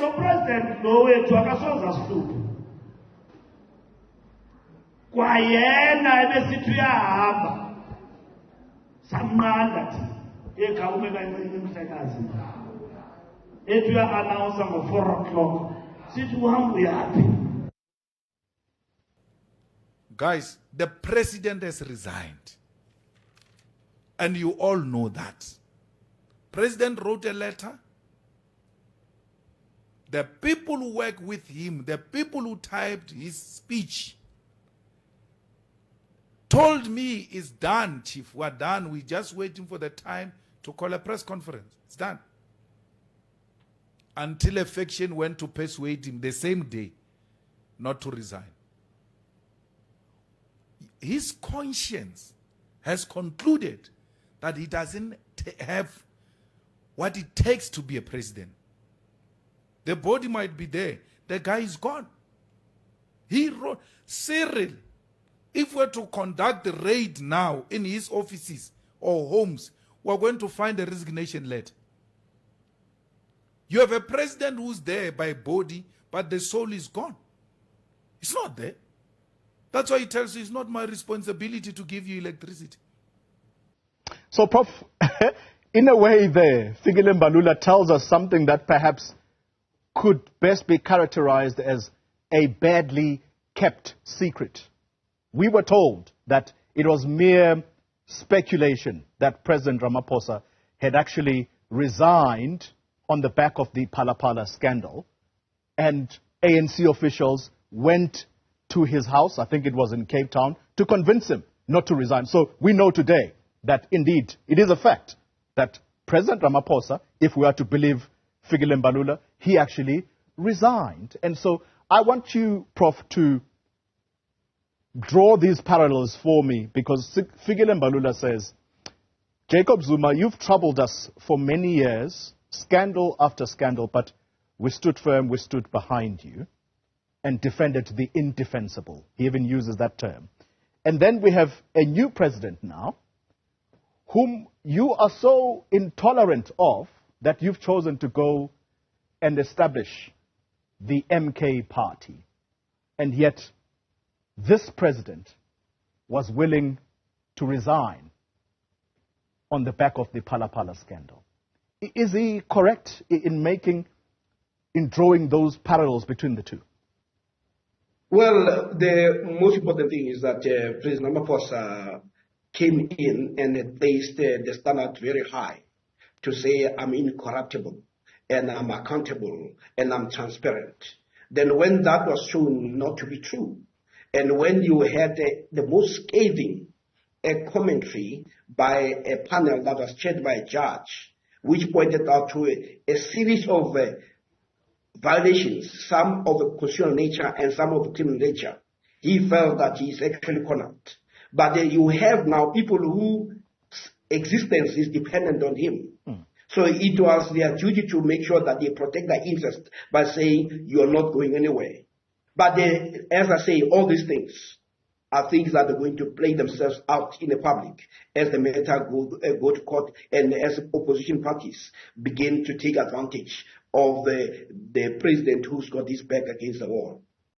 lo president lo wethu akasoza sihluphe. Kwayena ebesithi uyahamba. Samnqanda thi egawume kancane emhlekazi. Ethi uya-announce ngo-4 o'clock. Sithi uhamba uyaphi? Guys, the president has resigned. And you all know that. President wrote a letter. The people who work with him, the people who typed his speech, told me it's done, Chief. We're done. We're just waiting for the time to call a press conference. It's done. Until a faction went to persuade him the same day not to resign. His conscience has concluded that he doesn't have what it takes to be a president. The body might be there. The guy is gone. He wrote, Cyril, if we're to conduct the raid now in his offices or homes, we're going to find a resignation letter. You have a president who's there by body, but the soul is gone. It's not there. That's why he tells you it's not my responsibility to give you electricity. So, Prof, in a way there, Fikile MBALULA tells us something that perhaps could best be characterized as a badly kept secret. We were told that it was mere speculation that President Ramaphosa had actually resigned on the back of the Phala scandal, and ANC officials went to his house, I think it was in Cape Town, to convince him not to resign. So we know today that indeed it is a fact that President Ramaphosa, if we are to believe Fikile MBALULA, he actually resigned. And so I want you, Prof, to draw these parallels for me, because Fikile MBALULA says, Jacob Zuma, you've troubled us for many years, scandal after scandal, but we stood firm, we stood behind you and defended the indefensible. He even uses that term. And then we have a new president now, whom you are so intolerant of that you've chosen to go and establish the MK party. And yet, this president was willing to resign on the back of the Phala scandal. Is he correct in drawing those parallels between the two? Well, the most important thing is that President Ramaphosa came in and placed the standard very high to say, I'm incorruptible, and I'm accountable, and I'm transparent. Then when that was shown not to be true, and when you had the most scathing commentary by a panel that was chaired by a judge, which pointed out to a series of violations, some of the constitutional nature and some of the criminal nature, he felt that he is actually cornered. But you have now people whose existence is dependent on him. So it was their duty to make sure that they protect their interest by saying, you are not going anywhere. But as I say, all these things are things that are going to play themselves out in the public as the matter go to court and as opposition parties begin to take advantage of the president who's got his back against the wall.